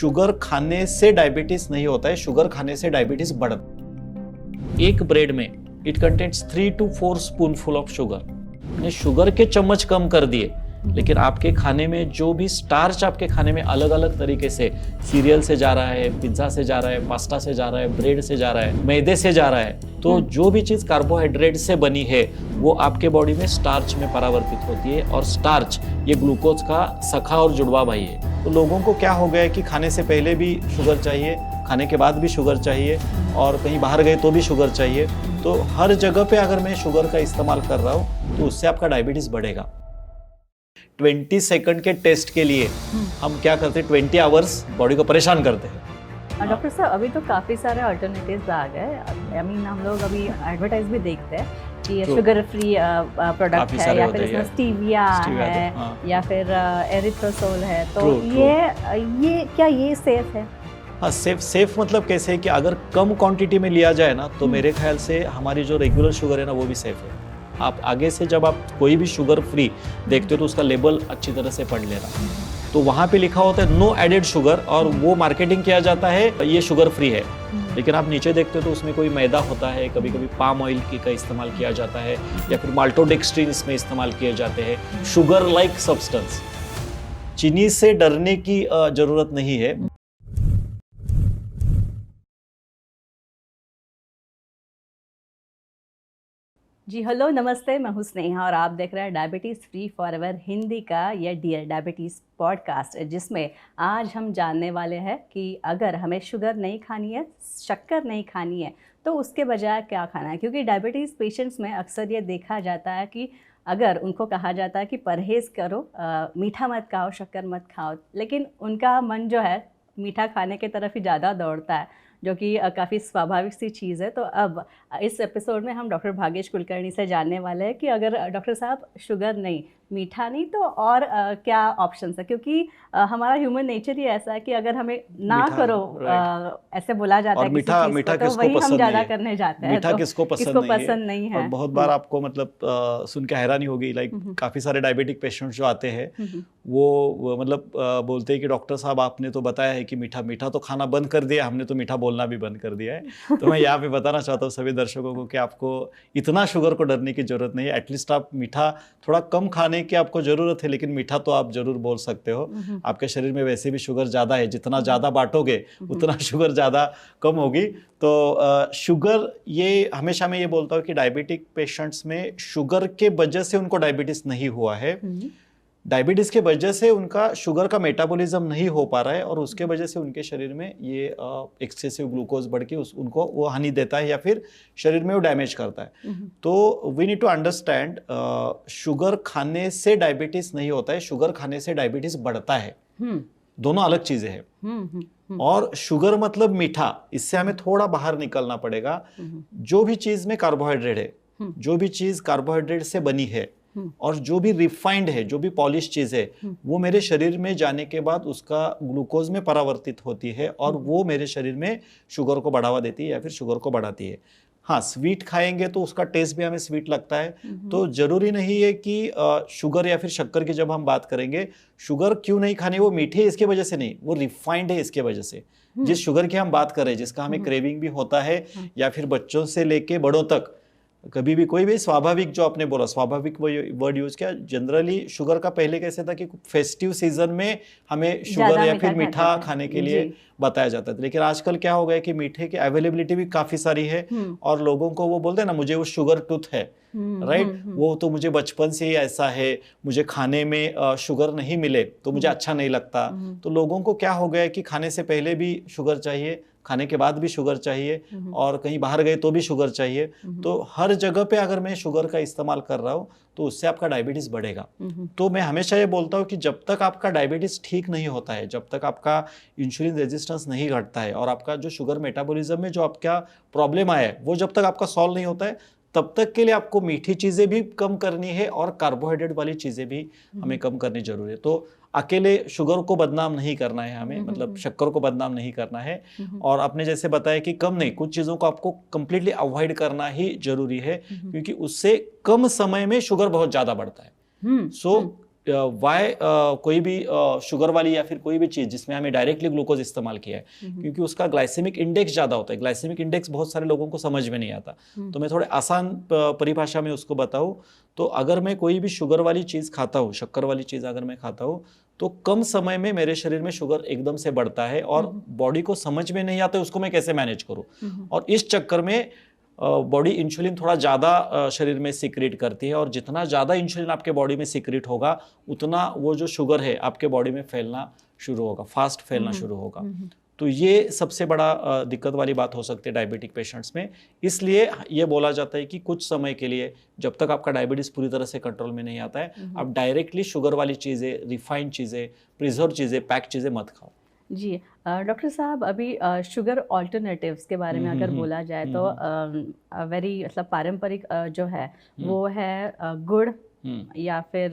Sugar खाने से diabetes नहीं होता है, शुगर खाने से डायबिटीज बढ़ता है। एक ब्रेड में it contains 3 to 4 spoonful of sugar. Sugar के चम्मच कम कर दिए, लेकिन आपके खाने में जो भी स्टार्च आपके खाने में अलग अलग तरीके से सीरियल से जा रहा है, पिज्जा से जा रहा है, पास्ता से जा रहा है, ब्रेड से जा रहा है, मैदे से जा रहा है, तो जो भी चीज कार्बोहाइड्रेट से बनी है वो आपके बॉडी में स्टार्च में परावर्तित होती है। और स्टार्च ये ग्लूकोज का सखा और जुड़वा भाई है। तो लोगों को क्या हो गया है कि खाने से पहले भी शुगर चाहिए, खाने के बाद भी शुगर चाहिए, और कहीं बाहर गए तो भी शुगर चाहिए। तो हर जगह पे अगर मैं शुगर का इस्तेमाल कर रहा हूँ तो उससे आपका डायबिटीज बढ़ेगा। 20 सेकंड के टेस्ट के लिए हम क्या करते हैं, 20 आवर्स बॉडी को परेशान करते हैं। डॉक्टर साहब, अभी तो काफ़ी सारे अल्टरनेटिव्स आ गए। आई मीन हम लोग अभी एडवर्टाइज भी देखते हैं कि ये शुगर फ्री प्रोडक्ट है, या फिर इसमें स्टीविया है, या फिर एरिथ्रोसोल है। तो ये क्या ये सेफ है? हाँ, सेफ मतलब कैसे है कि अगर कम क्वांटिटी में लिया जाए ना तो मेरे ख्याल से हमारी जो रेगुलर शुगर है ना वो भी सेफ है। आप आगे से जब आप कोई भी शुगर फ्री देखते हो तो उसका लेबल अच्छी तरह से पढ़ लेना, तो वहाँ पे लिखा होता है नो एडेड शुगर, और वो मार्केटिंग किया जाता है ये शुगर फ्री है। लेकिन आप नीचे देखते हो तो उसमें कोई मैदा होता है, कभी कभी पाम ऑयल का इस्तेमाल किया जाता है, या फिर माल्टोडेक्स्ट्रिन इसमें इस्तेमाल किए जाते हैं। शुगर लाइक सब्सटेंस, चीनी से डरने की जरूरत नहीं है। जी हेलो, नमस्ते, मैं हूं स्नेहा और आप देख रहे हैं डायबिटीज़ फ्री फॉरएवर हिंदी का या डियर डायबिटीज़ पॉडकास्ट, जिसमें आज हम जानने वाले हैं कि अगर हमें शुगर नहीं खानी है, शक्कर नहीं खानी है, तो उसके बजाय क्या खाना है। क्योंकि डायबिटीज़ पेशेंट्स में अक्सर ये देखा जाता है कि अगर उनको कहा जाता है कि परहेज़ करो, मीठा मत खाओ, शक्कर मत खाओ, लेकिन उनका मन जो है मीठा खाने की तरफ ही ज़्यादा दौड़ता है, जो कि काफ़ी स्वाभाविक सी चीज़ है। तो अब इस एपिसोड में हम डॉक्टर भाग्येश कुलकर्णी से जानने वाले हैं कि अगर डॉक्टर साहब शुगर नहीं, मीठा नहीं, तो और क्या ऑप्शंस है। क्योंकि हमारा ह्यूमन नेचर ही ऐसा है कि अगर हमें ना करो, ऐसे बोला जाता है मीठा तो वही हम ज़्यादा करने जाते हैं। मीठा किसको पसंद नहीं है। और बहुत बार आपको मतलब सुन के हैरानी होगी, लाइक काफ़ी सारे डायबिटिक पेशेंट्स जो आते हैं वो मतलब बोलते हैं कि डॉक्टर साहब आपने तो बताया है कि मीठा तो खाना बंद कर दिया, हमने तो मीठा बोलना भी बंद कर दिया है। तो मैं यहाँ पे बताना चाहता हूँ सभी दर्शकों को कि आपको इतना शुगर को डरने की जरूरत नहीं है। एटलीस्ट आप मीठा थोड़ा कम खाने की आपको जरूरत है, लेकिन मीठा तो आप जरूर बोल सकते हो। आपके शरीर में वैसे भी शुगर ज़्यादा है, जितना ज़्यादा बांटोगे उतना शुगर ज़्यादा कम होगी। तो शुगर, ये हमेशा मैं ये बोलता हूँ कि डायबिटिक पेशेंट्स में शुगर के वजह से उनको डायबिटीज़ नहीं हुआ है, डायबिटीज के वजह से उनका शुगर का मेटाबॉलिज्म नहीं हो पा रहा है, और उसके वजह से उनके शरीर में ये एक्सेसिव ग्लूकोज बढ़ के उनको वो हानि देता है, या फिर शरीर में वो डैमेज करता है। तो we need to understand, sugar खाने से डायबिटीज नहीं होता है, शुगर खाने से डायबिटीज बढ़ता है। दोनों अलग चीजें हैं। और शुगर मतलब मीठा, इससे हमें थोड़ा बाहर निकलना पड़ेगा। जो भी चीज में कार्बोहाइड्रेट है, जो भी चीज कार्बोहाइड्रेट से बनी है, और जो भी रिफाइंड है, जो भी पॉलिश चीज है, वो मेरे शरीर में जाने के बाद उसका ग्लूकोज में परावर्तित होती है, और वो मेरे शरीर में शुगर को बढ़ावा देती है या फिर शुगर को बढ़ाती है। हाँ, स्वीट खाएंगे तो उसका टेस्ट भी हमें स्वीट लगता है। तो जरूरी नहीं है कि शुगर या फिर शक्कर की जब हम बात करेंगे, शुगर क्यों नहीं खानी, वो मीठी है इसके वजह से नहीं, वो रिफाइंड है इसके वजज से। जिस शुगर की हम बात कर रहे हैं, जिसका हमें क्रेविंग भी होता है, या फिर बच्चों से लेके बड़ों तक, कभी भी कोई भी स्वाभाविक, जो आपने बोला स्वाभाविक वर्ड यूज किया, जनरली शुगर का पहले कैसे था कि फेस्टिव सीजन में हमें शुगर या फिर मीठा खाने के लिए बताया जाता था। लेकिन आजकल क्या हो गया कि मीठे की अवेलेबिलिटी भी काफी सारी है, और लोगों को वो बोलते हैं ना, मुझे वो शुगर टूथ है, राइट, वो तो मुझे बचपन से ही ऐसा है, मुझे खाने में शुगर नहीं मिले तो मुझे अच्छा नहीं लगता। तो लोगों को क्या हो गया कि खाने से पहले भी शुगर चाहिए, खाने के बाद भी शुगर चाहिए, और कहीं बाहर गए तो भी शुगर चाहिए। तो हर जगह पे अगर मैं शुगर का इस्तेमाल कर रहा हूँ तो उससे आपका डायबिटीज बढ़ेगा। तो मैं हमेशा ये बोलता हूँ कि जब तक आपका डायबिटीज ठीक नहीं होता है, जब तक आपका इंसुलिन रेजिस्टेंस नहीं घटता है, और आपका जो शुगर मेटाबॉलिज्म में जो आपका प्रॉब्लम आया है वो जब तक आपका सॉल्व नहीं होता है, तब तक के लिए आपको मीठी चीजें भी कम करनी है और कार्बोहाइड्रेट वाली चीजें भी हमें कम करनी जरूरी है। तो अकेले शुगर को बदनाम नहीं करना है हमें, मतलब शक्कर को बदनाम नहीं करना है। और आपने जैसे बताया कि कम नहीं, कुछ चीजों को आपको कंप्लीटली अवॉइड करना ही जरूरी है, क्योंकि उससे कम समय में शुगर बहुत ज्यादा बढ़ता है। सो वाई कोई भी शुगर वाली या फिर कोई भी चीज़ जिसमें हमें डायरेक्टली ग्लूकोज इस्तेमाल किया है, क्योंकि उसका ग्लाइसेमिक इंडेक्स ज़्यादा होता है। ग्लाइसेमिक इंडेक्स बहुत सारे लोगों को समझ में नहीं आता, तो मैं थोड़े आसान परिभाषा में उसको बताऊँ तो अगर मैं कोई भी शुगर वाली चीज़ खाता हूँ, शक्कर वाली चीज़ अगर मैं खाता हूँ, तो कम समय में मेरे शरीर में शुगर एकदम से बढ़ता है और बॉडी को समझ में नहीं आता उसको मैं कैसे मैनेज करूँ। और इस चक्कर में बॉडी इंसुलिन थोड़ा ज़्यादा शरीर में सिक्रेट करती है, और जितना ज़्यादा इंसुलिन आपके बॉडी में सिक्रेट होगा उतना वो जो शुगर है आपके बॉडी में फैलना शुरू होगा, फास्ट फैलना शुरू होगा। तो ये सबसे बड़ा दिक्कत वाली बात हो सकती है डायबिटिक पेशेंट्स में। इसलिए ये बोला जाता है कि कुछ समय के लिए, जब तक आपका डायबिटीज पूरी तरह से कंट्रोल में नहीं आता है, आप डायरेक्टली शुगर वाली चीज़ें, रिफाइंड चीज़ें, प्रिजर्व चीज़ें, पैक चीज़ें मत खाओ। जी डॉक्टर साहब, अभी शुगर ऑल्टरनेटिव्स के बारे में अगर बोला जाए तो वेरी मतलब पारंपरिक जो है वो है गुड़ या फिर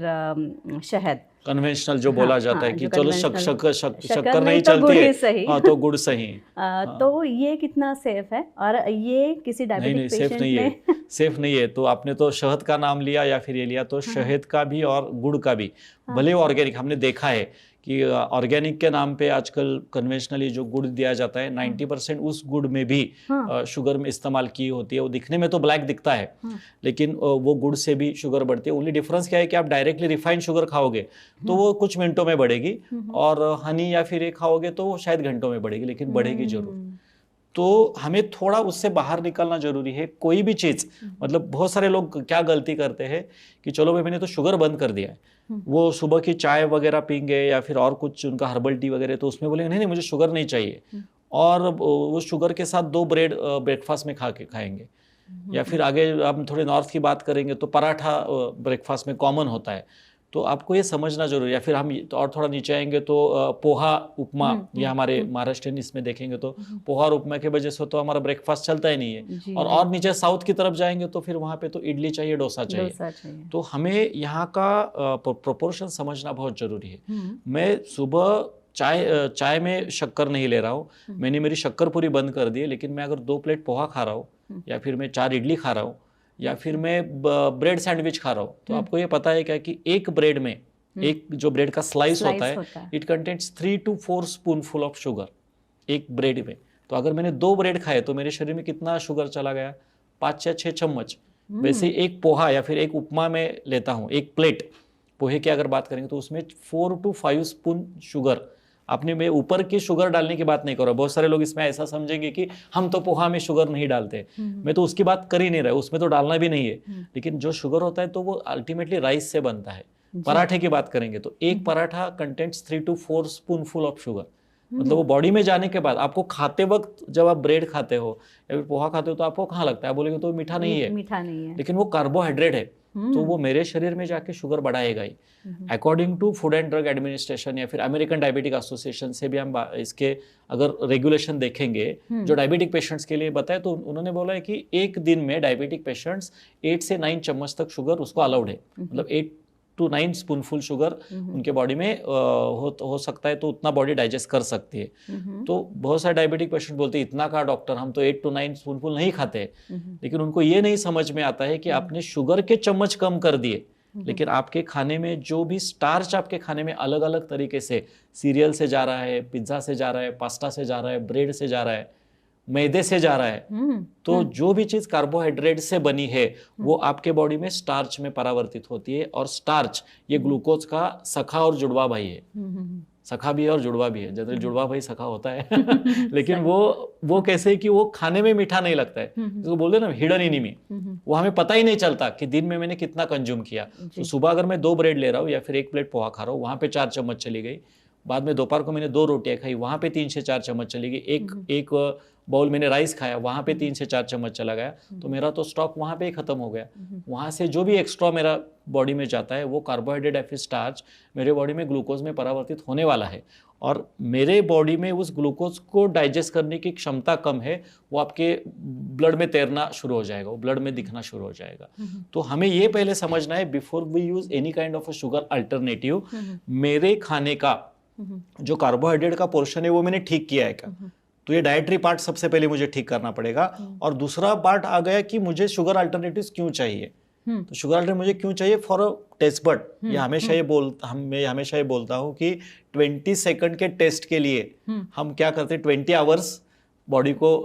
शहद, कन्वेंशनल जो बोला जाता है कि चलो शक्कर नहीं नहीं तो गुड़ चलती ही है, सही। हाँ तो गुड़ सही। तो ये कितना सेफ है, और ये किसी डायबिटिक सेफ पेशेंट नहीं में है, सेफ नहीं है। तो आपने तो शहद का नाम लिया या फिर ये लिया, तो शहद का भी और गुड़ का भी, भले ऑर्गेनिक, हमने देखा है कि ऑर्गेनिक के नाम पे आजकल कन्वेंशनली जो गुड़ दिया जाता है 90% उस गुड़ में भी शुगर में इस्तेमाल की होती है। वो दिखने में तो ब्लैक दिखता है, लेकिन वो गुड़ से भी शुगर बढ़ती है। ओनली डिफरेंस क्या है कि आप डायरेक्टली रिफाइंड शुगर खाओगे तो वो कुछ मिनटों में बढ़ेगी, और हनी या फिर ये खाओगे तो वो शायद घंटों में बढ़ेगी, लेकिन बढ़ेगी जरूर। तो हमें थोड़ा उससे बाहर निकलना जरूरी है। कोई भी चीज़, मतलब बहुत सारे लोग क्या गलती करते हैं कि चलो भाई मैंने तो शुगर बंद कर दिया है, वो सुबह की चाय वगैरह पीएंगे या फिर और कुछ उनका हर्बल टी वगैरह, तो उसमें बोलेंगे नहीं नहीं मुझे शुगर नहीं चाहिए, और वो शुगर के साथ 2 ब्रेड ब्रेकफास्ट में खाएंगे। या फिर आगे हम थोड़े नॉर्थ की बात करेंगे तो पराठा ब्रेकफास्ट में कॉमन होता है। तो आपको ये समझना जरूरी है। या फिर हम और थोड़ा नीचे आएंगे तो पोहा उपमा, या हमारे महाराष्ट्रियन इसमें देखेंगे तो पोहा और उपमा के वजह से तो हमारा ब्रेकफास्ट चलता ही नहीं है। और नीचे साउथ की तरफ जाएंगे तो फिर वहाँ पे तो इडली चाहिए, डोसा चाहिए। तो हमें यहाँ का प्रोपोर्शन समझना बहुत जरूरी है। मैं सुबह चाय में शक्कर नहीं ले रहा हूँ, मैंने मेरी शक्कर पूरी बंद कर दी है, लेकिन मैं अगर 2 प्लेट पोहा खा रहा हूँ या फिर मैं 4 इडली खा रहा हूँ या फिर मैं ब्रेड सैंडविच खा रहा हूँ, तो आपको ये पता है क्या कि एक ब्रेड में, एक जो ब्रेड का स्लाइस होता है, it contains 3 to 4 spoonful of sugar एक ब्रेड में। तो अगर मैंने 2 ब्रेड खाए तो मेरे शरीर में कितना शुगर चला गया, 5 या 6 चम्मच। वैसे एक पोहा या फिर एक उपमा में लेता हूँ, एक प्लेट पोहे की अगर बात करेंगे तो उसमें 4 to 5 स्पून शुगर। आपने मैं ऊपर की शुगर डालने की बात नहीं कर रहा। बहुत सारे लोग इसमें ऐसा समझेंगे कि हम तो पोहा में शुगर नहीं डालते, मैं तो उसकी बात कर ही नहीं रहा, उसमें तो डालना भी नहीं है। लेकिन जो शुगर होता है तो वो अल्टीमेटली राइस से बनता है। पराठे की बात करेंगे तो एक paratha contents 3 to 4 spoonful of sugar. मतलब वो बॉडी में जाने के बाद आपको खाते वक्त, जब आप ब्रेड खाते हो या फिर पोहा खाते हो तो आपको कहाँ लगता है, बोलेंगे तो मीठा नहीं है, लेकिन वो कार्बोहाइड्रेट है, तो वो मेरे शरीर में जाके शुगर बढ़ाएगा ही। According to food and drug administration या फिर अमेरिकन डायबिटिक एसोसिएशन से भी हम इसके अगर रेगुलेशन देखेंगे जो डायबिटिक पेशेंट्स के लिए बताए, तो उन्होंने बोला है कि एक दिन में डायबिटिक पेशेंट्स 8 से 9 चम्मच तक शुगर उसको अलाउड है। मतलब 8 to 9 स्पूनफुल शुगर उनके बॉडी में हो सकता है, तो उतना बॉडी डाइजेस्ट कर सकती है। तो बहुत सारे डायबिटिक पेशेंट बोलते हैं इतना कहा डॉक्टर, हम तो 8 to 9 स्पूनफुल नहीं खाते। लेकिन उनको ये नहीं समझ में आता है कि आपने शुगर के चम्मच कम कर दिए, लेकिन आपके खाने में जो भी स्टार्च आपके खाने में अलग अलग तरीके से, सीरियल से जा रहा है, पिज्जा से जा रहा है, पास्ता से जा रहा है, ब्रेड से जा रहा है, मैदे से जा रहा है, तो जो भी चीज कार्बोहाइड्रेट से बनी है वो आपके बॉडी में स्टार्च में परावर्तित होती है। और स्टार्च ये ग्लूकोज का सखा और जुड़वा भाई है। सखा भी है और जुड़वा भी है। जनरली जुड़वा भाई सखा होता है लेकिन वो कैसे कि वो खाने में मीठा नहीं लगता है, जिसको बोलते हैं ना हिडन एनिमी, वो हमें पता ही नहीं चलता कि दिन में मैंने कितना कंज्यूम किया। तो सुबह अगर मैं 2 ब्रेड ले रहा हूँ या फिर 1 प्लेट पोहा खा रहा हूँ, वहाँ पे 4 चम्मच चली गई। बाद में दोपहर को मैंने 2 रोटियां खाई, वहाँ पे 3 से 4 चम्मच चली गई। एक बाउल मैंने राइस खाया, वहाँ पे 3 से 4 चम्मच चला गया, तो मेरा तो स्टॉक वहाँ पे ही खत्म हो गया। वहाँ से जो भी एक्स्ट्रा मेरा बॉडी में जाता है वो कार्बोहाइड्रेट या फिर स्टार्च मेरे बॉडी में ग्लूकोज में परावर्तित होने वाला है, और मेरे बॉडी में उस ग्लूकोज को डाइजेस्ट करने की क्षमता कम है, वो आपके ब्लड में तैरना शुरू हो जाएगा, वो ब्लड में दिखना शुरू हो जाएगा। तो हमें ये पहले समझना है before we use any kind of a sugar alternative, मेरे खाने का जो कार्बोहाइड्रेट का पोर्शन है वो मैंने ठीक किया है क्या। तो ये डाइटरी पार्ट सबसे पहले मुझे ठीक करना पड़ेगा। और दूसरा पार्ट आ गया कि मुझे शुगर अल्टरनेटिव्स क्यों चाहिए। तो शुगर अल्टरनेटिव मुझे क्यों चाहिए? For a taste bud. मैं हमेशा ये बोलता हूँ कि 20 सेकंड के टेस्ट के लिए हम क्या करते हैं, 20 आवर्स बॉडी को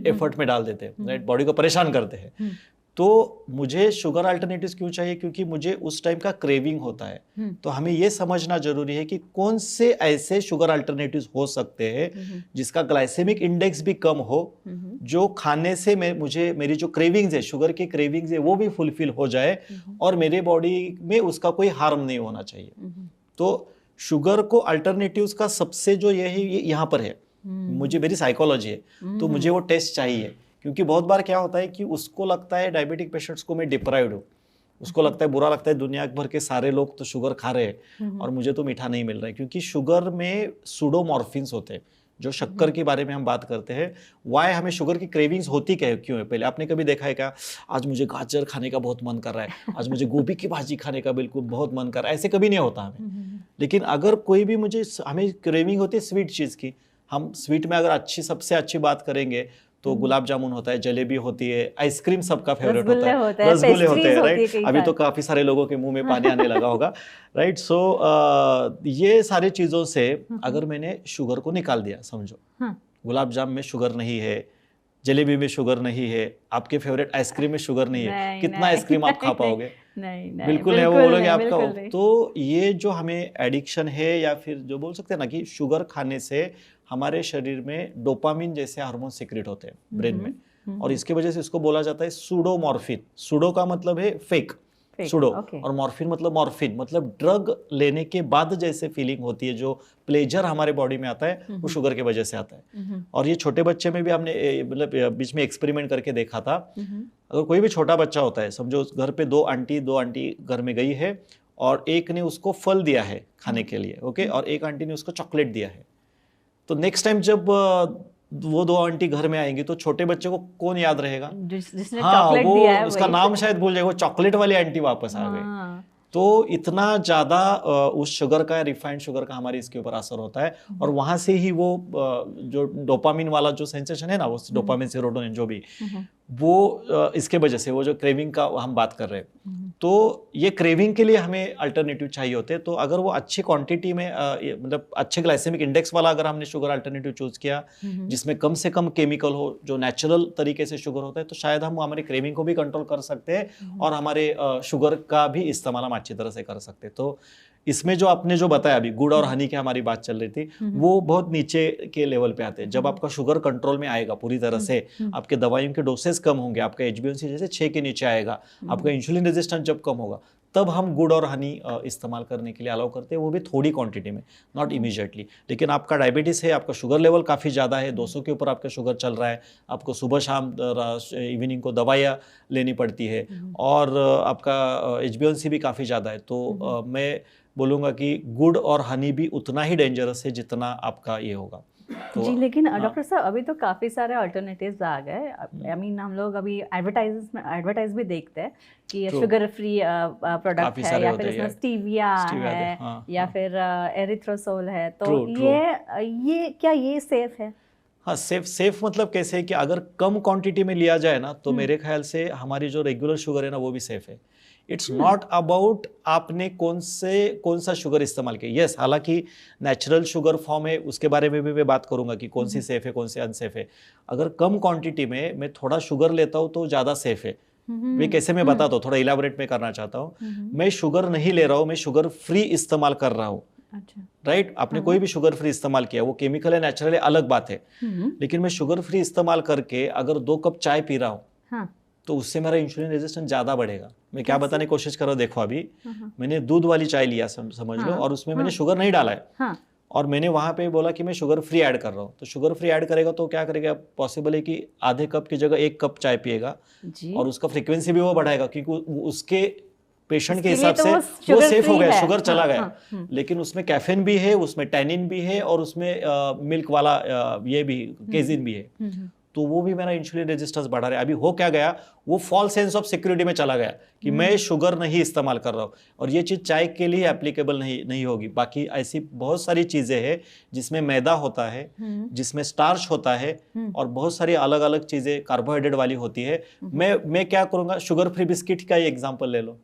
एफर्ट में डाल देते हैं, राइट, बॉडी को परेशान करते हैं। तो मुझे शुगर अल्टरनेटिव्स क्यों चाहिए? क्योंकि मुझे उस टाइम का क्रेविंग होता है। तो हमें ये समझना जरूरी है कि कौन से ऐसे शुगर अल्टरनेटिव्स हो सकते हैं जिसका ग्लाइसेमिक इंडेक्स भी कम हो, जो खाने से मुझे मेरी जो क्रेविंग्स है, शुगर की क्रेविंग्स है, वो भी फुलफिल हो जाए और मेरे बॉडी में उसका कोई हार्म नहीं होना चाहिए। तो शुगर को अल्टरनेटिव्स का सबसे जो यहाँ पर है, मुझे मेरी साइकोलॉजी है, तो मुझे वो टेस्ट चाहिए। क्योंकि बहुत बार क्या होता है कि उसको लगता है, डायबिटिक पेशेंट्स को मैं डिप्राइव्ड हूँ, उसको लगता है, बुरा लगता है, दुनिया भर के सारे लोग तो शुगर खा रहे हैं और मुझे तो मीठा नहीं मिल रहा है। क्योंकि शुगर में सूडोमॉर्फिन्स होते हैं, जो शक्कर के बारे में हम बात करते हैं। वाई हमें शुगर की क्रेविंग्स होती क्यों है? पहले आपने कभी देखा है क्या, आज मुझे गाजर खाने का बहुत मन कर रहा है, आज मुझे गोभी की भाजी खाने का बिल्कुल बहुत मन कर रहा है, ऐसे कभी नहीं होता हमें। लेकिन अगर कोई भी हमें क्रेविंग होती है स्वीट चीज़ की, हम स्वीट में अगर सबसे अच्छी बात करेंगे तो गुलाब जामुन होता है, जलेबी होती है, आइसक्रीम सबका फेवरेट होता है, रसगुल्ले होते हैं, राइट। अभी तो काफी सारे लोगों के मुंह में पानी आने लगा होगा, राइट। सो ये सारी चीजों से अगर मैंने शुगर को निकाल दिया, समझो गुलाब जामुन में शुगर नहीं है, जलेबी में शुगर नहीं है, आपके फेवरेट आइसक्रीम में शुगर नहीं है, कितना आइसक्रीम आप खा पाओगे? नहीं, बिल्कुल है, वो बोलोगे आपका। तो ये जो हमें एडिक्शन है, या फिर जो बोल सकते हैं ना कि शुगर खाने से हमारे शरीर में डोपामिन जैसे हार्मोन सीक्रेट होते हैं ब्रेन में, और इसके वजह से इसको बोला जाता है सूडोमॉर्फिन। सूडो का मतलब है फेक, सूडो, और मॉर्फिन मतलब ड्रग लेने के बाद जैसे फीलिंग होती है, जो प्लेजर हमारे बॉडी में आता है, वो शुगर की वजह से आता है। और ये छोटे बच्चे में भी हमने मतलब बीच में एक्सपेरिमेंट करके देखा था। अगर कोई भी छोटा बच्चा होता है, समझो घर पे दो आंटी घर में गई है, और एक ने उसको फल दिया है खाने के लिए, ओके, और एक आंटी ने उसको चॉकलेट दिया है। तो नेक्स्ट टाइम जब वो दो आंटी घर में आएंगी तो छोटे बच्चे को कौन याद रहेगा? जिसने हाँ, चॉकलेट दिया है, उसका नाम शायद भूल जाएगा, वो चॉकलेट वाली आंटी वापस आ गई। तो इतना ज्यादा उस शुगर का, रिफाइंड शुगर का हमारी इसके ऊपर असर होता है, और वहां से ही वो जो डोपामिन वाला जो सेंसेशन है ना, वो डोपामिन सेरोटोनिन जो भी, वो इसके वजह से, वो जो क्रेविंग का हम बात कर रहे हैं, तो ये क्रेविंग के लिए हमें अल्टरनेटिव चाहिए होते हैं। तो अगर वो अच्छी क्वांटिटी में, मतलब अच्छे ग्लाइसेमिक इंडेक्स वाला अगर हमने शुगर अल्टरनेटिव चूज किया, जिसमें कम से कम केमिकल हो, जो नेचुरल तरीके से शुगर होता है, तो शायद हम हमारे क्रेविंग को भी कंट्रोल कर सकते हैं और हमारे शुगर का भी इस्तेमाल हम अच्छी तरह से कर सकते हैं। तो इसमें जो आपने जो बताया अभी, गुड़ और हनी की हमारी बात चल रही थी, वो बहुत नीचे के लेवल पे आते हैं। जब आपका शुगर कंट्रोल में आएगा पूरी तरह से, आपके दवाइयों के डोसेस कम होंगे, आपका HbA1c जैसे 6 के नीचे आएगा, आपका इंसुलिन रेजिस्टेंस जब कम होगा, तब हम गुड़ और हनी इस्तेमाल करने के लिए अलाउ करते हैं, वो भी थोड़ी क्वांटिटी में, नॉट इमीडिएटली। लेकिन आपका डायबिटीज़ है, आपका शुगर लेवल काफ़ी ज़्यादा है, 200 के ऊपर आपका शुगर चल रहा है, आपको सुबह शाम इवनिंग को दवाइयाँ लेनी पड़ती है, और आपका HbA1c भी काफ़ी ज़्यादा है, तो मैं बोलूँगा कि गुड़ और हनी भी उतना ही डेंजरस है जितना आपका ये होगा। तो जी, लेकिन डॉक्टर साहब, अभी तो काफ़ी सारे अल्टरनेटिव्स आ गए। आई मीन, हम लोग अभी एडवर्टाइज भी देखते हैं कि शुगर फ्री प्रोडक्ट है, या फिर इसमें स्टीविया है, या फिर एरिथ्रोसोल है। तो ये क्या ये सेफ है? हाँ, सेफ मतलब कैसे है कि अगर कम क्वांटिटी में लिया जाए ना, तो मेरे ख्याल से हमारी जो रेगुलर शुगर है ना, वो भी सेफ है। इट्स नॉट अबाउट आपने कौन सा शुगर इस्तेमाल किया। यस, हालांकि नेचुरल शुगर फॉर्म है, उसके बारे में भी मैं बात करूंगा कि कौन सी सेफ है, कौन सी अनसेफ है। अगर कम क्वांटिटी में मैं थोड़ा शुगर लेता हूँ तो ज़्यादा सेफ है। वे कैसे, मैं बताता हूँ, थोड़ा इलाबोरेट में करना चाहता हूँ। मैं शुगर नहीं ले रहा हूँ, मैं शुगर फ्री इस्तेमाल कर रहा हूँ, राइट। आपने कोई भी शुगर फ्री इस्तेमाल किया, वो केमिकल है, नेचुरल है, अलग बात है। लेकिन मैं शुगर फ्री इस्तेमाल करके अगर 2 कप चाय पी रहा हूँ, तो उससे मेरा इंसुलिन रेजिस्टेंस ज्यादा बढ़ेगा। मैं क्या बताने की कोशिश कर रहा हूँ, देखो अभी मैंने दूध वाली चाय लिया, समझ लो, और उसमें मैंने शुगर नहीं डाला है, और मैंने वहां पे बोला कि मैं शुगर फ्री ऐड कर रहा हूँ। तो शुगर फ्री ऐड करेगा तो क्या करेगा, पॉसिबल है कि आधे कप की जगह 1 कप चाय पिएगा, और उसका फ्रीक्वेंसी भी वो बढ़ाएगा, क्योंकि उसके पेशेंट के हिसाब से वो सेफ हो गया, शुगर चला गया। लेकिन उसमें कैफीन भी है, उसमें टैनिन भी है, और उसमें मिल्क वाला ये भी केजिन भी है। तो वो भी मेरा इंसुलिन रेजिस्टेंस बढ़ा रहा है। अभी हो क्या गया, वो फॉल्स सेंस ऑफ सिक्योरिटी में चला गया कि मैं शुगर नहीं इस्तेमाल कर रहा हूँ। और ये चीज़ चाय के लिए एप्लीकेबल नहीं होगी। बाकी ऐसी बहुत सारी चीज़ें हैं जिसमें मैदा होता है, जिसमें स्टार्च होता है, और बहुत सारी अलग अलग चीज़ें कार्बोहाइड्रेट वाली होती है। मैं क्या करूँगा, शुगर फ्री बिस्किट का ही एग्जाम्पल ले लो।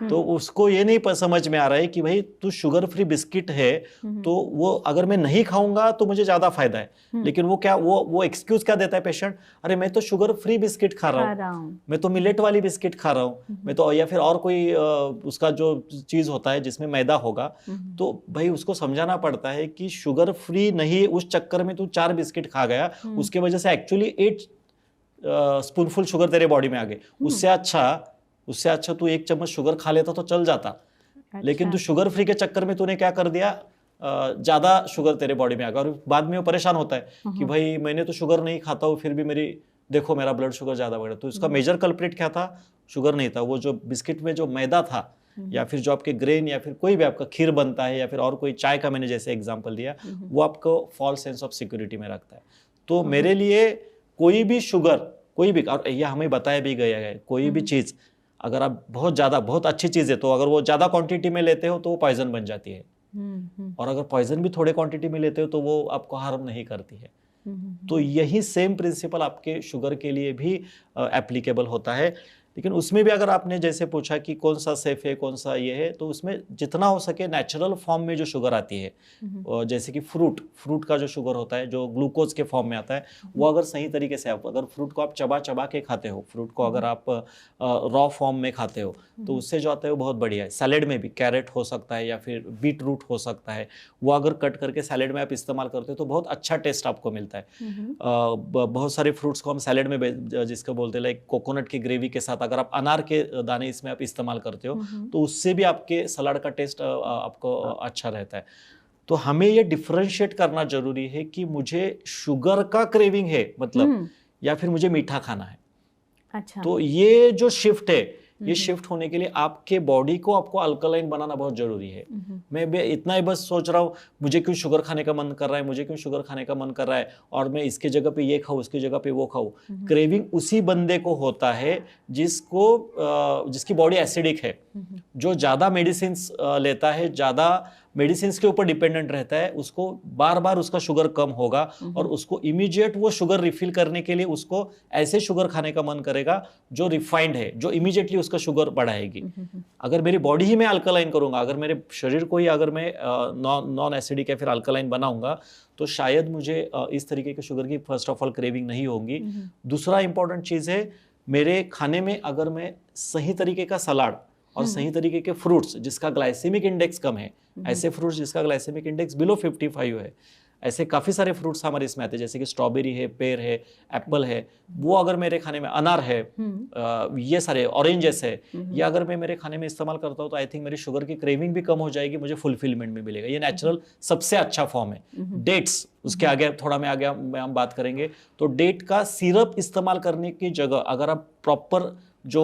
तो उसको ये नहीं समझ में आ रहा है कि भाई तू शुगर फ्री बिस्किट है, तो वो अगर मैं नहीं खाऊंगा तो मुझे ज्यादा फायदा है। लेकिन वो क्या, वो एक्सक्यूज क्या देता है पेशेंट, अरे मैं तो शुगर फ्री बिस्किट खा रहा हूँ, मैं तो मिलेट वाली बिस्किट खा रहा हूँ, मैं तो, या फिर और कोई उसका जो चीज होता है जिसमें मैदा होगा। तो भाई उसको समझाना पड़ता है कि शुगर फ्री नहीं, उस चक्कर में तू 4 बिस्किट खा गया, उसके वजह से एक्चुअली 8 स्पूनफुल शुगर तेरे बॉडी में आ गए। उससे अच्छा तू 1 चम्मच शुगर खा लेता तो चल जाता। अच्छा। लेकिन तू शुगर फ्री के चक्कर में तूने क्या कर दिया, ज्यादा शुगर तेरे बॉडी में आ गया, और बाद में वो परेशान होता है कि भाई मैंने तो शुगर नहीं खाता हूँ, फिर भी मेरा ब्लड शुगर ज्यादा बढ़ा। तो इसका मेजर कल्प्रिट क्या था, शुगर नहीं था, वो जो बिस्किट में जो मैदा था, या फिर जो आपके ग्रेन, या फिर कोई भी आपका खीर बनता है, या फिर और कोई चाय का मैंने जैसे एग्जांपल दिया, वो आपको फॉल्स सेंस ऑफ सिक्योरिटी में रखता है। तो मेरे लिए कोई भी शुगर, कोई भी, और यह हमें बताया भी गया है, कोई भी चीज अगर आप बहुत अच्छी चीज है, तो अगर वो ज्यादा क्वांटिटी में लेते हो तो वो पॉइजन बन जाती है, और अगर पॉइजन भी थोड़े क्वांटिटी में लेते हो तो वो आपको हार्म नहीं करती है। तो यही सेम प्रिंसिपल आपके शुगर के लिए भी एप्लीकेबल होता है। लेकिन उसमें भी अगर आपने जैसे पूछा कि कौन सा सेफ है, कौन सा ये है, तो उसमें जितना हो सके नेचुरल फॉर्म में जो शुगर आती है, जैसे कि फ्रूट का जो शुगर होता है, जो ग्लूकोज के फॉर्म में आता है, वो अगर सही तरीके से अगर फ्रूट को आप चबा के खाते हो, फ्रूट को अगर आप रॉ फॉर्म में खाते हो, तो उससे जो आता है वो बहुत बढ़िया है। सैलेड में भी कैरेट हो सकता है, या फिर बीट रूट हो सकता है, वो अगर कट करके सैलेड में आप इस्तेमाल करते हो तो बहुत अच्छा टेस्ट आपको मिलता है। बहुत सारे फ्रूट्स को हम सैलेड में, जिसको बोलते हैं लाइक कोकोनट की ग्रेवी के साथ, अगर आप अनार के दाने इसमें आप इस्तेमाल करते हो, तो उससे भी आपके सलाद का टेस्ट आपको अच्छा रहता है। तो हमें ये डिफरेंशिएट करना जरूरी है कि मुझे शुगर का क्रेविंग है, मतलब, या फिर मुझे मीठा खाना है। अच्छा। तो ये जो शिफ्ट है, ये शिफ्ट होने के लिए आपके बॉडी को आपको अल्कलाइन बनाना बहुत जरूरी है। मैं इतना ही बस सोच रहा हूँ, मुझे क्यों शुगर खाने का मन कर रहा है, मुझे क्यों शुगर खाने का मन कर रहा है, और मैं इसके जगह पे ये खाऊं, उसकी जगह पे वो खाऊं। क्रेविंग उसी बंदे को होता है जिसकी बॉडी एसिडिक है, जो ज्यादा मेडिसिन लेता है, ज्यादा मेडिसिन के ऊपर डिपेंडेंट रहता है, उसको बार बार उसका शुगर कम होगा, और उसको इमीडिएट वो शुगर रिफिल करने के लिए उसको ऐसे शुगर खाने का मन करेगा जो रिफाइंड है, जो इमीडिएटली उसका शुगर बढ़ाएगी। अगर मेरी बॉडी ही मैं अल्कलाइन करूंगा, अगर मेरे शरीर को ही अगर मैं नॉन एसिडिक या फिर अल्कलाइन बनाऊंगा, तो शायद मुझे इस तरीके के शुगर की फर्स्ट ऑफ ऑल क्रेविंग नहीं होगी। दूसरा इंपॉर्टेंट चीज है, मेरे खाने में अगर मैं सही तरीके का सलाद और सही तरीके के फ्रूट्स जिसका ग्लाइसेमिक इंडेक्स कम है, ऐसे फ्रूट्स जिसका ग्लाइसेमिक इंडेक्स बिलो 55 है, ऐसे काफी सारे फ्रूट्स हमारे इसमें आते हैं, जैसे कि स्ट्रॉबेरी है, पेयर है, एप्पल है, वो अगर मेरे खाने में, अनार है, ये सारे ऑरेंजेस है, ये अगर मैं मेरे खाने में इस्तेमाल करता हूँ, तो आई थिंक मेरी शुगर की क्रेविंग भी कम हो जाएगी, मुझे फुलफिलमेंट भी मिलेगा। ये नेचुरल सबसे अच्छा फॉर्म है। डेट्स, उसके आगे थोड़ा में आगे हम बात करेंगे, तो डेट का सिरप इस्तेमाल करने की जगह अगर आप प्रॉपर जो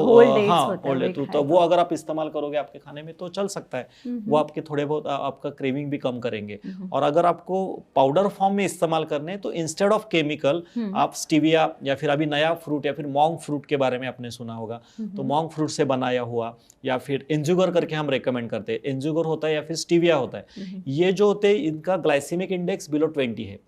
तो वो अगर आप इस्तेमाल करोगे आपके खाने में, तो चल सकता है, वो आपके थोड़े बहुत आपका क्रेविंग भी कम करेंगे। और अगर आपको पाउडर फॉर्म में इस्तेमाल करने, तो इंस्टेड ऑफ केमिकल आप स्टीविया, या फिर अभी नया फ्रूट, या फिर मॉन्ग फ्रूट के बारे में आपने सुना होगा, तो मॉन्ग फ्रूट से बनाया हुआ, या फिर एंजुगर करके हम रेकमेंड करते हैं, एंजुगर होता है या फिर स्टीविया होता है, ये जो होते हैं इनका ग्लाइसेमिक इंडेक्स बिलो 20 है,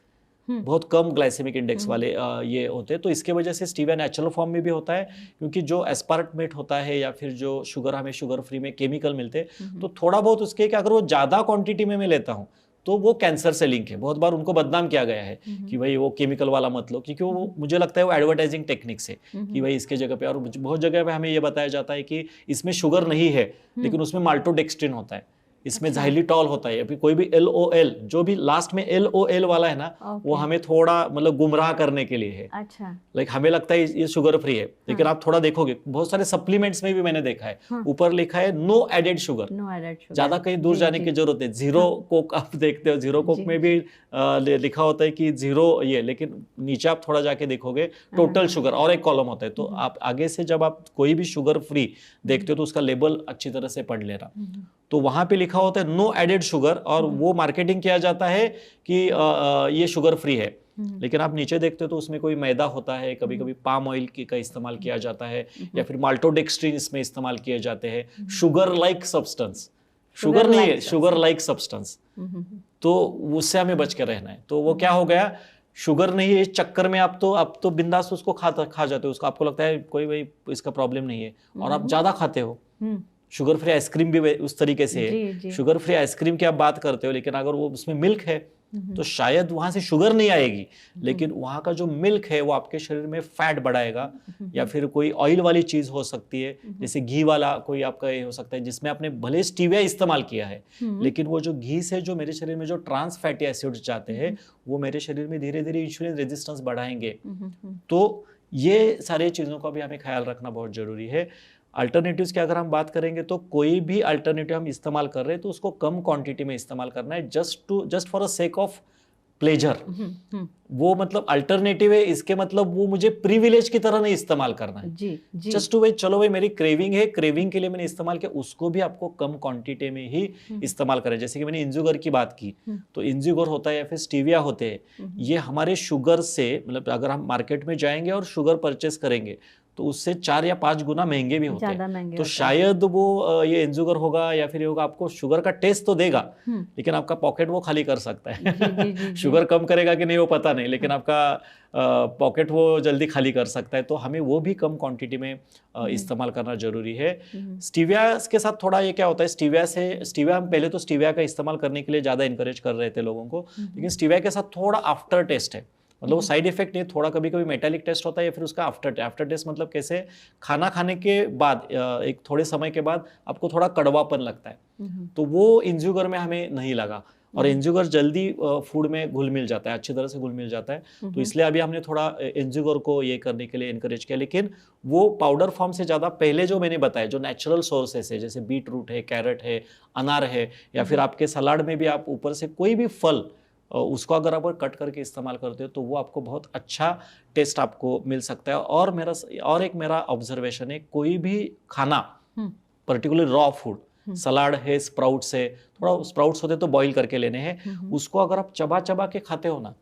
बहुत कम ग्लाइसेमिक इंडेक्स वाले ये होते हैं। तो इसके वजह से स्टीविया नेचुरल फॉर्म में भी होता है, क्योंकि जो एस्पार्टमेट होता है, या फिर जो शुगर हमें शुगर फ्री में केमिकल मिलते हैं, तो थोड़ा बहुत उसके, कि अगर वो ज्यादा क्वांटिटी में मैं लेता हूँ तो वो कैंसर से लिंक है। बहुत बार उनको बदनाम किया गया है कि भाई वो केमिकल वाला मत लो, क्योंकि वो मुझे लगता है वो एडवर्टाइजिंग टेक्निक्स है कि भाई इसके जगह पे, और बहुत जगह पे हमें ये बताया जाता है कि इसमें शुगर नहीं है, लेकिन उसमें माल्टोडेक्स्ट्रिन होता है, इसमें ज़ाइलिटॉल होता है, अभी कोई भी LOL, जो भी लास्ट में LOL वाला है ना, वो हमें थोड़ा मतलब गुमराह करने के लिए है। अच्छा, लाइक हमें लगता है ये शुगर फ्री है, लेकिन आप थोड़ा देखोगे बहुत सारे सप्लीमेंट्स में भी मैंने देखा है, ऊपर लिखा है नो एडेड शुगर, ज्यादा कहीं दूर जाने की जरूरत है। जीरो कोक आप देखते हो, जीरो कोक में भी लिखा होता है कि जीरो ये, लेकिन नीचे आप थोड़ा जाके देखोगे टोटल शुगर, और एक कॉलम होता है। तो आप आगे से जब आप कोई भी शुगर फ्री देखते हो तो उसका लेबल अच्छी तरह से पढ़ लेना, तो वहां पे लिखा होता है नो एडेड शुगर, और वो मार्केटिंग किया जाता है कि ये शुगर फ्री है, लेकिन आप नीचे देखते हो तो उसमें कोई मैदा होता है, कभी कभी पाम ऑयल का इस्तेमाल किया जाता है, या फिर माल्टोडेक्स्ट्रिन इसमें इस्तेमाल किए जाते हैं, शुगर लाइक सब्सटेंस, शुगर नहीं है, शुगर लाइक सब्सटेंस, तो उससे हमें बच के रहना है। तो वो क्या हो गया, शुगर नहीं है, इस चक्कर में आप तो बिंदास उसको खा जाते हो, उसको आपको लगता है कोई भाई इसका प्रॉब्लम नहीं है, और आप ज्यादा खाते हो। शुगर फ्री आइसक्रीम भी उस तरीके से है, शुगर फ्री आइसक्रीम की आप बात करते हो, लेकिन अगर वो उसमें मिल्क है तो शायद वहां से शुगर नहीं आएगी, लेकिन वहां का जो मिल्क है वो आपके शरीर में फैट बढ़ाएगा, या फिर कोई ऑयल वाली चीज हो सकती है, जैसे घी वाला कोई आपका ये हो सकता है जिसमें आपने भले स्टीविया इस्तेमाल किया है, लेकिन वो जो घी से जो मेरे शरीर में जो ट्रांस फैटी एसिड्स जाते हैं वो मेरे शरीर में धीरे धीरे इंसुलिन रेजिस्टेंस बढ़ाएंगे। तो ये सारी चीजों का भी हमें ख्याल रखना बहुत जरूरी है। अल्टरनेटिव्स की अगर हम बात करेंगे तो कोई भी अल्टरनेटिव हम इस्तेमाल कर रहे हैं तो उसको कम क्वांटिटी में इस्तेमाल करना है, just for a sake of pleasure. वो मतलब अल्टरनेटिव है, इसके मतलब वो मुझे प्रिविलेज की तरह नहीं इस्तेमाल करना है, जस्ट टू भाई चलो भाई मेरी क्रेविंग है, क्रेविंग के लिए मैंने इस्तेमाल किया, उसको भी आपको कम क्वांटिटी में ही इस्तेमाल करें। जैसे कि मैंने इंजुगर की बात की, तो इंजुगर होता है या फिर स्टीविया होते हैं, ये हमारे शुगर से, मतलब अगर हम मार्केट में जाएंगे और शुगर परचेस करेंगे तो उससे 4 या 5 गुना महंगे भी होते हैं। तो शायद वो ये इंजुगर होगा या फिर ये होगा, आपको शुगर का टेस्ट तो देगा, लेकिन आपका पॉकेट वो खाली कर सकता है। शुगर कम करेगा कि नहीं वो पता नहीं, लेकिन आपका पॉकेट वो जल्दी खाली कर सकता है। तो हमें वो भी कम क्वांटिटी में इस्तेमाल करना जरूरी है। स्टीविया के साथ थोड़ा ये क्या होता है, स्टीविया हम पहले तो स्टीविया का इस्तेमाल करने के लिए ज़्यादा इंकरेज कर रहे थे लोगों को, लेकिन स्टीविया के साथ थोड़ा आफ्टर टेस्ट है, मतलब वो साइड इफेक्ट नहीं, थोड़ा कभी कभी मेटालिक टेस्ट होता है, या फिर उसका आफ्टर टेस्ट मतलब कैसे, खाना खाने के बाद एक थोड़े समय के बाद आपको थोड़ा कड़वापन लगता है, तो वो इंजुगर में हमें नहीं लगा, और इंजुगर जल्दी फूड में घुल मिल जाता है, अच्छी तरह से घुल मिल जाता है। तो इसलिए अभी हमने थोड़ा इंजुगर को ये करने के लिए इनकरेज किया, लेकिन वो पाउडर फॉर्म से ज़्यादा पहले जो मैंने बताया जो नेचुरल सोर्सेस है, जैसे बीट रूट है, कैरेट है, अनार है, या फिर आपके सलाद में भी आप ऊपर से कोई भी फल उसको अगर आप कट करके इस्तेमाल करते हो तो वो आपको बहुत अच्छा टेस्ट आपको मिल सकता है। और एक मेरा ऑब्जर्वेशन है, कोई भी खाना पर्टिकुलर रॉ फूड, सलाड है, स्प्राउट्स है, थोड़ा स्प्राउट्स होते तो बॉईल करके लेने हैं, उसको अगर आप चबा चबा के खाते हो ना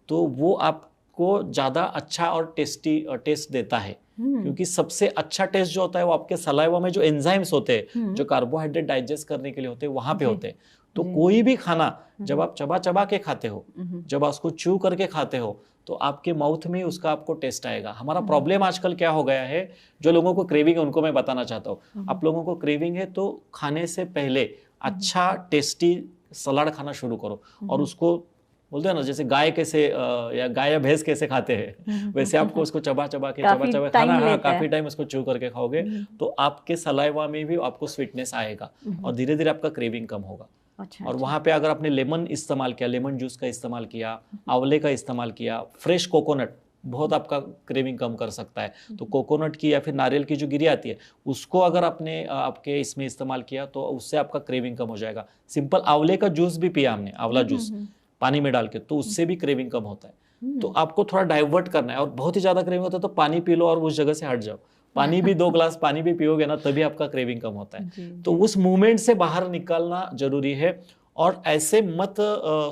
तो वो आपको ज़्यादा अच्छा और टेस्ट देता है, क्योंकि सबसे अच्छा टेस्ट जो होता है वो आपके सलाइवा में जो एंजाइम्स होते हैं जो कार्बोहाइड्रेट डाइजेस्ट करने के लिए होते हैं वहां पे होते हैं। तो कोई भी खाना जब आप चबा चबा के खाते हो, जब आप उसको च्यू करके खाते हो, तो आपके माउथ में उसका आपको टेस्ट आएगा। हमारा प्रॉब्लम आजकल क्या हो गया है, जो लोगों को क्रेविंग है उनको मैं बताना चाहता हूँ, आप लोगों को क्रेविंग है तो खाने से पहले अच्छा टेस्टी सलाद खाना शुरू करो, और उसको बोलते हैं ना जैसे गाय कैसे या गाय या भैंस कैसे खाते हैं वैसे आपको उसको चबा चबा के खाना, हाँ काफी टाइम उसको च्यू करके खाओगे तो आपके सलाइवा में भी आपको स्वीटनेस आएगा और धीरे धीरे आपका क्रेविंग कम होगा। और वहाँ पे अगर आपने लेमन इस्तेमाल किया, लेमन जूस का इस्तेमाल किया, आंवले का इस्तेमाल किया, फ्रेश कोकोनट बहुत आपका क्रेविंग कम कर सकता है। तो कोकोनट की या फिर नारियल की जो गिरी आती है उसको अगर आपने आपके इसमें इस्तेमाल किया तो उससे आपका क्रेविंग कम हो जाएगा। सिंपल आंवले का जूस भी पिया हमने, आंवला जूस पानी में डाल के, तो उससे भी क्रेविंग कम होता है। तो आपको थोड़ा डाइवर्ट करना है, और बहुत ही ज्यादा क्रेविंग होता है तो पानी पी लो और उस जगह से हट जाओ। पानी भी 2 ग्लास पानी भी पियोगे ना तभी आपका क्रेविंग कम होता है। तो उस मूवमेंट से बाहर निकलना जरूरी है, और ऐसे मत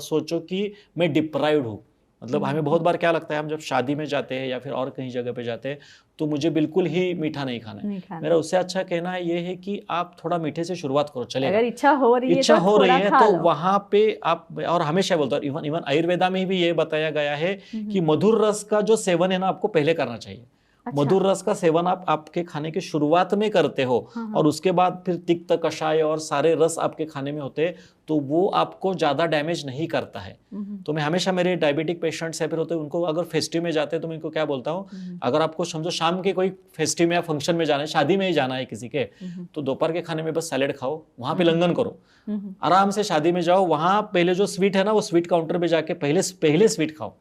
सोचो कि मैं डिप्राइव्ड हूँ। मतलब हमें बहुत बार क्या लगता है, हम जब शादी में जाते हैं या फिर और कहीं जगह पे जाते हैं तो मुझे बिल्कुल ही मीठा नहीं खाना है। मेरा उससे अच्छा कहना ये है कि आप थोड़ा मीठे से शुरुआत करो, चलेगा। अगर इच्छा हो रही है तो वहां पे आप, और हमेशा बोलता हूँ इवन आयुर्वेदा में भी ये बताया गया है कि मधुर रस का जो सेवन है ना आपको पहले करना चाहिए। अच्छा। मधुर रस का सेवन आप आपके खाने की शुरुआत में करते हो और उसके बाद फिर तिक्त, कषाय और सारे रस आपके खाने में होते हैं तो वो आपको ज्यादा डैमेज नहीं करता है। तो मैं हमेशा मेरे डायबिटिक पेशेंट्स या फिर होते हैं उनको अगर फेस्टिव में जाते हैं तो मैं इनको क्या बोलता हूँ, अगर आपको समझो शाम के कोई फेस्टिव में या फंक्शन में जाना है, शादी में ही जाना है किसी के, तो दोपहर के खाने में बस सैलेड खाओ, वहां पे लंघन करो, आराम से शादी में जाओ, वहां पहले जो स्वीट है ना वो स्वीट काउंटर पे जाके पहले स्वीट खाओ।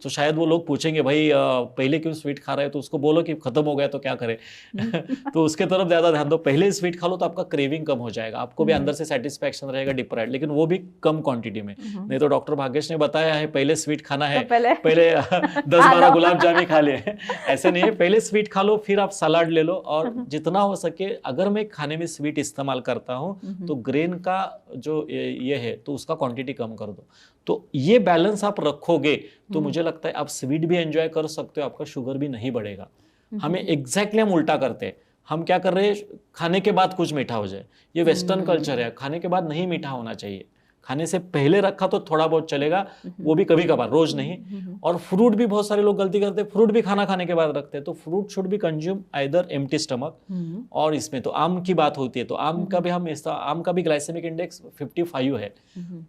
तो शायद वो लोग पूछेंगे भाई पहले क्यों स्वीट खा रहे हो, तो उसको बोलो कि खत्म हो गया तो क्या करे तो उसके तरफ ज्यादा ध्यान दो, पहले स्वीट खा लो तो आपका क्रेविंग कम हो जाएगा, आपको भी अंदर से सेटिस्फैक्शन रहेगा डिप्राइव्ड, लेकिन वो भी कम क्वांटिटी में। नहीं तो डॉक्टर भाग्येश ने बताया है पहले स्वीट खाना है, पहले 10-12 गुलाब जामुन खा ले ऐसे नहीं है, पहले स्वीट खा लो फिर आप सलाद ले लो, और जितना हो सके अगर मैं खाने में स्वीट इस्तेमाल करता हूँ तो ग्रेन का जो ये है तो उसका क्वांटिटी कम कर दो। तो ये बैलेंस आप रखोगे तो मुझे लगता है आप स्वीट भी एंजॉय कर सकते हो, आपका शुगर भी नहीं बढ़ेगा। हमें एग्जैक्टली हम उल्टा करते हैं। हम क्या कर रहे हैं, खाने के बाद कुछ मीठा हो जाए, ये वेस्टर्न कल्चर है। खाने के बाद नहीं मीठा होना चाहिए, खाने से पहले रखा तो थोड़ा बहुत चलेगा, वो भी कभी कभार, रोज नहीं। और फ्रूट भी बहुत सारे लोग गलती करते हैं, फ्रूट भी खाना खाने के बाद रखते हैं। तो fruit should be consume either empty stomach. और इसमें तो आम की बात होती है, तो आम का भी आम का भी ग्लाइसेमिक इंडेक्स 55 है।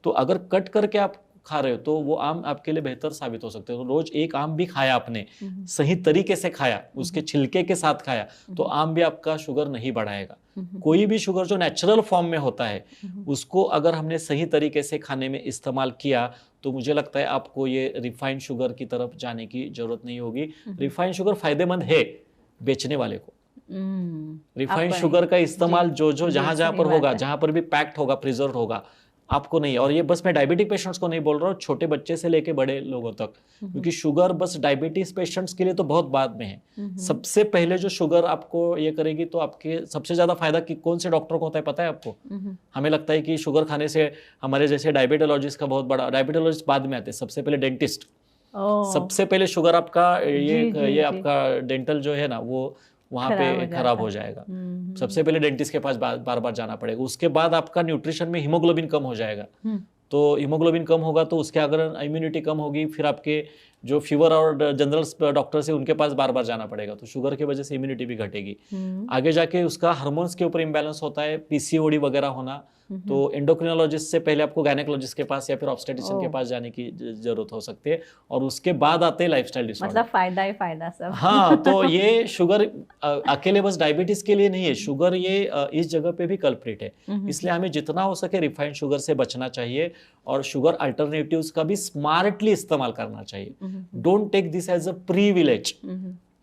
तो अगर कट करके आप खा रहे हो तो वो आम आपके लिए बेहतर साबित हो सकते हो। तो रोज एक आम भी खाया आपने, सही तरीके से खाया, उसके छिलके के साथ खाया, तो आम भी आपका शुगर नहीं बढ़ाएगा। कोई भी शुगर जो नेचुरल फॉर्म में होता है उसको अगर हमने सही तरीके से खाने में इस्तेमाल किया तो मुझे लगता है आपको ये रिफाइंड शुगर की तरफ जाने की जरूरत नहीं होगी। रिफाइंड शुगर फायदेमंद है बेचने वाले को। रिफाइंड शुगर का इस्तेमाल जो जहां पर होगा, जहां पर भी पैक्ड होगा, प्रिजर्व होगा, आपको नहीं। और ये बस मैं डायबिटिक पेशेंट्स को नहीं बोल रहा हूँ, छोटे बच्चे से लेके बड़े लोगों तक, क्योंकि शुगर बस डायबिटीज पेशेंट्स के लिए तो बहुत बाद में है। सबसे पहले जो शुगर आपको ये करेगी तो आपके सबसे ज्यादा फायदा कौन से डॉक्टर को होता है पता है आपको? हमें लगता है कि शुगर खाने से हमारे जैसे डायबिटोलॉजिस्ट का बहुत बड़ा, डायबिटोलॉजिस्ट बाद में आते हैं, सबसे पहले डेंटिस्ट। सबसे पहले शुगर आपका ये आपका डेंटल जो है ना वो वहां पे खराब हो जाएगा। सबसे पहले डेंटिस्ट के पास बार बार जाना पड़ेगा। उसके बाद आपका न्यूट्रिशन में हीमोग्लोबिन कम हो जाएगा। तो हीमोग्लोबिन कम होगा तो उसके अगर इम्यूनिटी कम होगी, फिर आपके जो फीवर और जनरल डॉक्टर से उनके पास बार बार जाना पड़ेगा। तो शुगर की वजह से इम्यूनिटी भी घटेगी। आगे जाके उसका हार्मोन्स के ऊपर इम्बैलेंस होता है, पीसीओडी वगैरह होना। तो एंडोक्रिनोलॉजिस्ट से पहले आपको गायनेकोलॉजिस्ट के पास या फिर ऑब्स्टेट्रिशियन के पास जाने की जरूरत हो सकती है, और उसके बाद आते हैं लाइफस्टाइल डिसऑर्डर। मतलब फायदा ही फायदा सब। हाँ, तो ये शुगर अकेले बस डायबिटीज के लिए नहीं है, शुगर ये इस जगह पे भी कल्प्रिट है। इसलिए हमें जितना हो सके रिफाइंड शुगर से बचना चाहिए और शुगर अल्टरनेटिव्स का भी स्मार्टली इस्तेमाल करना चाहिए। Don't take this as a privilege,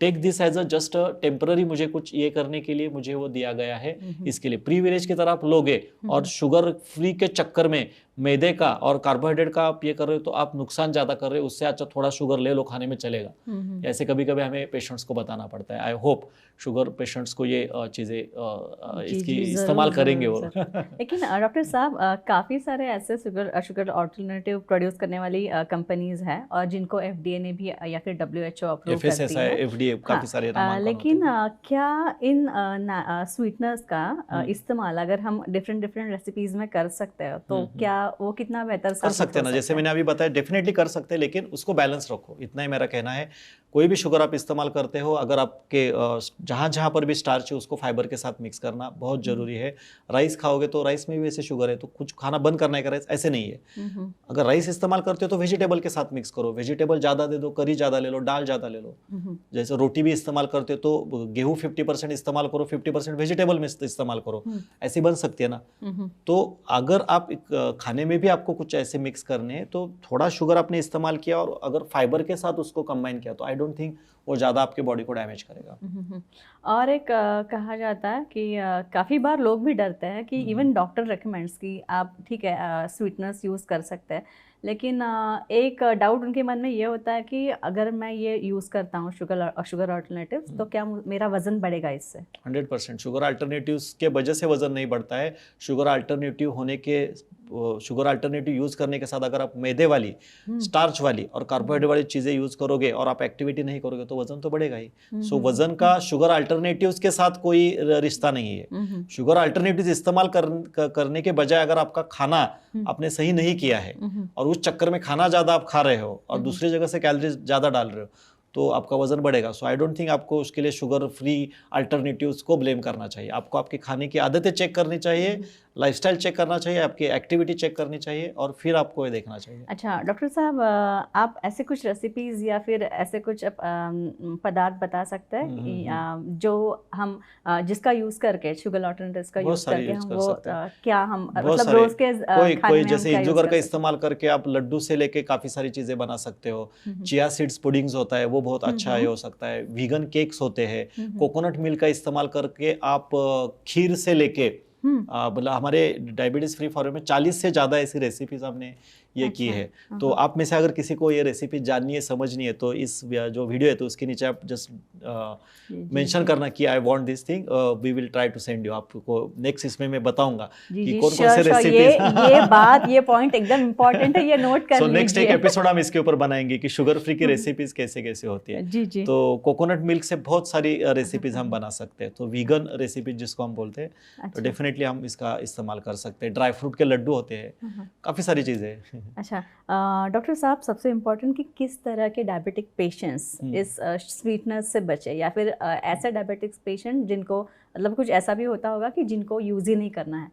take this as a just temporary, मुझे कुछ ये करने के लिए मुझे वो दिया गया है, इसके लिए प्रीविलेज की तरह आप लोगे। और शुगर फ्री के चक्कर में मैदे का और कार्बोहाइड्रेट का आप ये कर रहे हो तो आप नुकसान ज्यादा कर रहे हो। उससे अच्छा थोड़ा शुगर ले लो, खाने में चलेगा। ऐसे कभी कभी हमें पेशेंट्स को बताना पड़ता है। आई होप शुगर पेशेंट्स को ये चीजें इसकी इस्तेमाल करेंगे वो। लेकिन डॉक्टर साहब, काफी सारे ऐसे शुगर ऑल्टरनेटिव प्रोड्यूस करने वाली कंपनीज हैं और जिनको FDA ने भी या फिर WHO अप्रूव करती है, FDA काफी सारे लेकिन क्या इन स्वीटनर्स का इस्तेमाल अगर हम डिफरेंट रेसिपीज में कर सकते हैं तो क्या वो कितना बेहतर कर सकते हैं ना? जैसे मैंने अभी बताया, डेफिनेटली कर सकते हैं, लेकिन उसको बैलेंस रखो, इतना ही मेरा कहना है। कोई भी शुगर आप इस्तेमाल करते हो, अगर आपके जहां पर भी स्टार्च है उसको फाइबर के साथ मिक्स करना बहुत जरूरी है। राइस खाओगे तो राइस में भी वैसे शुगर है, तो कुछ खाना बंद करना है का राइस, ऐसे नहीं है। अगर राइस इस्तेमाल करते हो तो वेजिटेबल के साथ मिक्स करो, वेजिटेबल ज्यादा दे दो, करी ज्यादा ले लो, दाल ज्यादा ले लो। जैसे रोटी भी इस्तेमाल करते हो तो गेहूं 50% इस्तेमाल करो, 50% वेजिटेबल में इस्तेमाल करो, ऐसी बन सकती है ना। तो अगर आप खाने में भी आपको कुछ ऐसे मिक्स करने हैं तो थोड़ा शुगर आपने इस्तेमाल किया और अगर फाइबर के साथ उसको कंबाइन किया तो आई डोंट थिंक वो ज़्यादा आपके बॉडी को डैमेज करेगा। और एक कहा जाता है कि काफ़ी बार लोग भी डरते हैं कि इवन डॉक्टर रेकमेंड्स कि आप ठीक है स्वीटनर्स यूज़ कर सकते हैं, लेकिन एक डाउट उनके मन में ये होता है कि अगर मैं ये यूज़ करता हूँ शुगर अल्टरनेटिव्स तो क्या मेरा वज़न बढ़ेगा इससे? 100% शुगर अल्टरनेटिव्स के वजह से वजन नहीं बढ़ता है। शुगर अल्टरनेटिव यूज़ करने के साथ अगर आप मैदे वाली, स्टार्च वाली और कार्बोहाइड्रेट वाली चीज़ें यूज़ करोगे और आप एक्टिविटी नहीं करोगे तो वजन तो बढ़ेगा ही। सो वजन का शुगर अल्टरनेटिव्स के साथ कोई रिश्ता नहीं है। शुगर अल्टरनेटिव्स इस्तेमाल करने के बजाय अगर आपका खाना आपने सही नहीं किया है और उस चक्कर में खाना ज़्यादा आप खा रहे हो और दूसरी जगह से कैलोरीज ज़्यादा डाल रहे हो तो आपका वजन बढ़ेगा। सो आई डोंट थिंक आपको उसके लिए शुगर फ्री अल्टरनेटिव्स को ब्लेम करना चाहिए। आपको आपकी खाने की आदतें चेक करनी चाहिए, लाइफस्टाइल चेक करना चाहिए, आपकी एक्टिविटी चेक करनी चाहिए और फिर आपको ये देखना चाहिए। अच्छा डॉक्टर साहब, आप ऐसे कुछ रेसिपीज या फिर ऐसे कुछ पदार्थ बता सकते हैं जो हम जिसका यूज करके शुगर अल्टरनेटिव्स का यूज करके हम वो क्या हम मतलब रोज के कोई जैसे इंजुगर का इस्तेमाल करके आप लड्डू से लेके काफी सारी चीजें बना सकते हो। चिया सीड्स पुडिंग्स होता है वो बहुत अच्छा हो सकता है। वीगन केक्स होते हैं। कोकोनट मिल्क का इस्तेमाल करके आप खीर से लेके मतलब हमारे डायबिटीज फ्री फॉरम में 40 से ज़्यादा ऐसी रेसिपीज हमने ये की है। तो आप में से अगर किसी को ये रेसिपी जाननी है, समझनी है, तो इस जो वीडियो है तो उसके नीचे आप जस्ट मेंशन करना कि I want this thing, we will try to send you. आपको नेक्स्ट इसमें मैं बताऊंगा कि कौन कौन से रेसिपीज। ये पॉइंट एकदम इम्पोर्टेंट है, ये नोट कर लीजिए। नेक्स्ट एक एपिसोड हम इसके ऊपर बनाएंगे कि शुगर फ्री की रेसिपीज कैसे कैसे होती है। जी जी। तो कोकोनट मिल्क से बहुत सारी रेसिपीज हम बना सकते हैं। तो वीगन रेसिपीज जिसको हम बोलते हैं, तो डेफिनेटली हम इसका इस्तेमाल कर सकते हैं। ड्राई फ्रूट के लड्डू होते हैं, काफ़ी सारी चीज़ें हैं। अच्छा डॉक्टर साहब, सबसे इम्पोर्टेंट कि किस तरह के डायबिटिक पेशेंट्स इस स्वीटनेस से बचे, या फिर ऐसे डायबिटिक पेशेंट जिनको मतलब कुछ ऐसा भी होता होगा कि जिनको यूज़ ही नहीं करना है?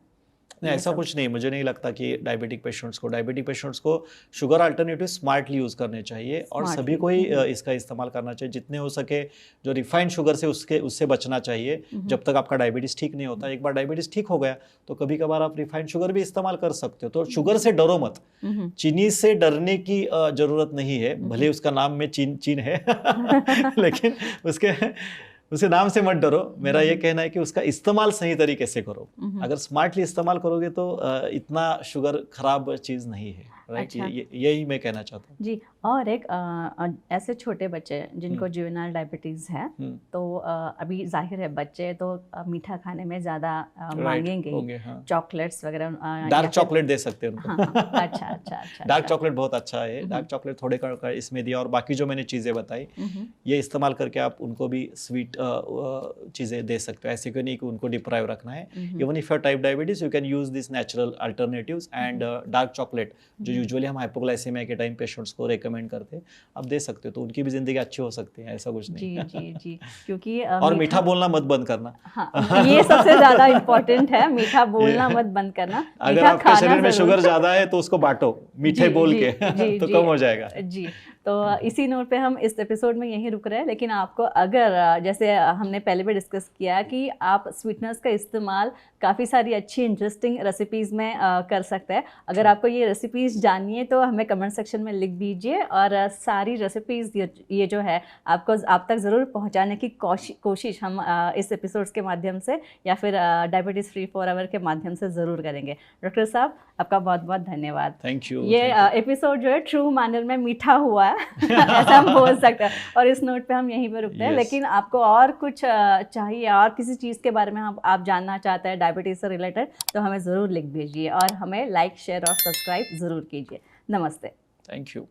नहीं, ऐसा कुछ नहीं, मुझे नहीं लगता कि डायबिटिक पेशेंट्स को शुगर अल्टरनेटिव स्मार्टली यूज़ करने चाहिए, और सभी को ही इसका इस्तेमाल करना चाहिए। जितने हो सके जो रिफाइंड शुगर से उससे बचना चाहिए जब तक आपका डायबिटीज़ ठीक नहीं होता। एक बार डायबिटीज़ ठीक हो गया तो कभी कभार आप रिफाइंड शुगर भी इस्तेमाल कर सकते हो। तो शुगर से डरो मत, चीनी से डरने की ज़रूरत नहीं है। भले उसका नाम में चीन है लेकिन उसके नाम से मत डरो। मेरा ये कहना है कि उसका इस्तेमाल सही तरीके से करो। अगर स्मार्टली इस्तेमाल करोगे तो इतना शुगर खराब चीज़ नहीं है, राइट? अच्छा। यही मैं कहना चाहता हूँ जी। और एक ऐसे छोटे बच्चे जिनको जुवेनाइल डायबिटीज़ है, तो अभी जाहिर है बच्चे तो मीठा खाने में ज़्यादा मांगेंगे, चॉकलेट्स वगैरह। डार्क चॉकलेट दे सकते हैं उनको। अच्छा। डार्क चॉकलेट बहुत अच्छा है। डार्क चॉकलेट थोड़े का इसमें दिया, और बाकी जो मैंने चीज़ें बताई ये इस्तेमाल करके आप उनको भी स्वीट चीज़ें दे सकते हो। ऐसे क्यों नहीं कि उनको डिप्राइव रखना है। Even if you type diabetes, you can use this natural alternatives and dark chocolate, जो यूजुअली हम हाइपोग्लाइसेमिया के टाइम पेशेंट्स को रेकमेंड करते हैं, आप दे सकते हो। तो उनकी भी जिंदगी अच्छी हो सकती है, ऐसा कुछ नहीं। जी क्योंकि और मीठा बोलना मत बंद करना। हाँ, ये सबसे ज्यादा इम्पोर्टेंट है, मीठा बोलना मत बंद करना। अगर आपके शरीर में शुगर ज्यादा है तो उसको बांटो मीठे बोल के, तो कम हो जाएगा। जी। तो इसी नोट पे हम इस एपिसोड में यहीं रुक रहे हैं। लेकिन आपको अगर जैसे हमने पहले भी डिस्कस किया कि आप स्वीटनेस का इस्तेमाल काफ़ी सारी अच्छी इंटरेस्टिंग रेसिपीज़ में कर सकते हैं। अगर आपको ये रेसिपीज़ जाननी है तो हमें कमेंट सेक्शन में लिख दीजिए, और सारी रेसिपीज़ ये जो है आप तक ज़रूर पहुंचाने की कोशिश हम इस एपिसोड्स के माध्यम से या फिर डायबिटीज़ फ्री फॉरएवर के माध्यम से ज़रूर करेंगे। डॉक्टर साहब, आपका बहुत बहुत धन्यवाद। Thank you. ये एपिसोड जो है ट्रू मैनर में मीठा हुआ है ऐसा हम बोल सकते हैं, और इस नोट पे हम यहीं पे रुकते हैं। लेकिन आपको और कुछ चाहिए, और किसी चीज़ के बारे में आप जानना चाहते हैं डायबिटीज़ से रिलेटेड, तो हमें ज़रूर लिख दीजिए, और हमें लाइक, शेयर और सब्सक्राइब ज़रूर कीजिए। नमस्ते। Thank you.